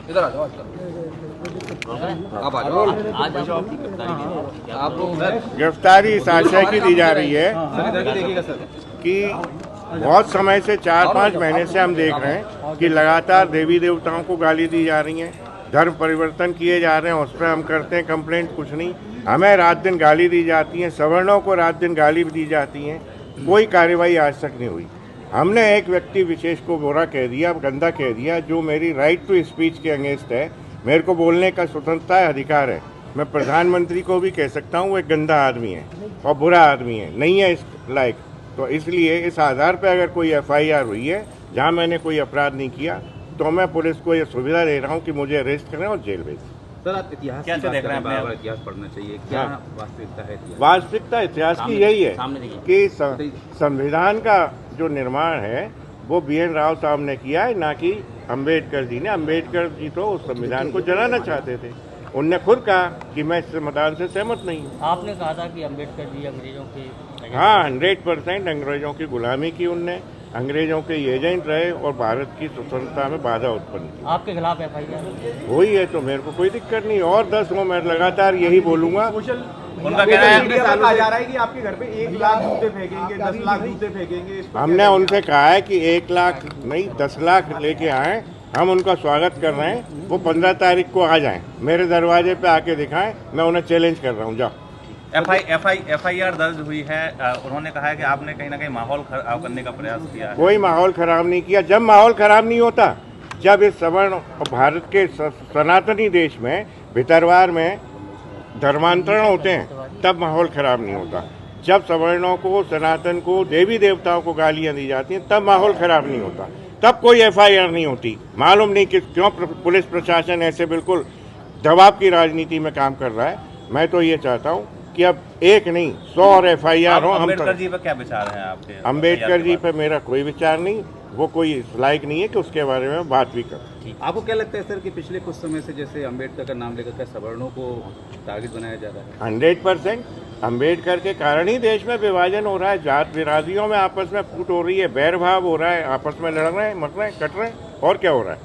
इधर आ जाओ आप आ जाओ। आप गिरफ्तारी इस आशय की दी जा रही है कि बहुत समय से 4-5 महीने से हम देख रहे हैं कि लगातार देवी देवताओं को गाली दी जा रही है, धर्म परिवर्तन किए जा रहे हैं, उस पर हम करते हैं कंप्लेंट, कुछ नहीं। हमें रात दिन गाली दी जाती है, सवर्णों को रात दिन गाली दी जाती है, कोई कार्रवाई आज तक नहीं हुई। हमने एक व्यक्ति विशेष को बुरा कह दिया, गंदा कह दिया, जो मेरी राइट टू स्पीच के अगेंस्ट है। मेरे को बोलने का स्वतंत्रता है, अधिकार है। मैं प्रधानमंत्री को भी कह सकता हूँ वो एक गंदा आदमी है और बुरा आदमी है, नहीं है इस लायक। तो इसलिए इस आधार पर अगर कोई FIR हुई है जहाँ मैंने कोई अपराध नहीं किया, तो मैं पुलिस को ये सुविधा दे रहा हूँ कि मुझे अरेस्ट करें और जेल भेजें। सर, आप इतिहास क्या देख रहे हैं? बार इतिहास पढ़ना चाहिए, क्या हाँ। वास्तविकता है इतिहास? वास्तविकता इतिहास की यही है कि संविधान का जो निर्माण है वो BN राव साहब ने किया है, ना कि अम्बेडकर जी ने। अम्बेडकर जी तो उस संविधान को जलाना चाहते थे। उनने खुद कहा कि मैं इस संविधान से सहमत नहीं हूँ। आपने कहा था कि अम्बेडकर जी अंग्रेजों के हाँ, 100% अंग्रेजों की गुलामी की उनने, अंग्रेजों के एजेंट रहे और भारत की स्वतंत्रता में बाधा उत्पन्न की। आपके खिलाफ FIR वही है, तो मेरे को कोई दिक्कत नहीं। और 10 हो, मैं लगातार यही बोलूंगा। उनका कहना है कहा जा रहा है कि आपके घर पे 1 लाख जूते फेंकेंगे, 10 लाख जूते फेंकेंगे। हमने उनसे कहा है कि 1 लाख नहीं 10 लाख लेके आए, हम उनका स्वागत कर रहे हैं। वो 15 तारीख को आ जाएं, मेरे दरवाजे पे आके दिखाएं, मैं उन्हें चैलेंज कर रहा हूँ। जाओ। FIR दर्ज हुई है। उन्होंने कहा है कि आपने कहीं ना कहीं माहौल खराब करने का प्रयास किया है। कोई माहौल खराब नहीं किया। जब माहौल खराब नहीं होता, जब इस सवर्ण और भारत के सनातनी देश में भितरवार में धर्मांतरण होते हैं, तब माहौल खराब नहीं होता। जब सवर्णों को, सनातन को, देवी देवताओं को गालियां दी जाती हैं, तब माहौल खराब नहीं होता, तब कोई FIR नहीं होती। मालूम नहीं कि क्यों पुलिस प्रशासन ऐसे बिल्कुल दबाव की राजनीति में काम कर रहा है। मैं तो ये चाहता हूँ कि अब एक नहीं 100 और FIR हो। अम्बेडकर जी पर क्या विचार है आपके? अम्बेडकर जी पर मेरा कोई विचार नहीं, वो कोई इस लायक नहीं है कि उसके बारे में बात भी कर। आपको क्या लगता है सर कि पिछले कुछ समय से जैसे अम्बेडकर का नाम लेकर क्या सवर्णों को टारगेट बनाया जा रहा है? 100% अम्बेडकर के कारण ही देश में विभाजन हो रहा है, जात बिरादरियों में आपस में फूट हो रही है, बैर भाव हो रहा है, आपस में लड़ रहे हैं, मर रहे हैं, कट रहे हैं, और क्या हो रहा है।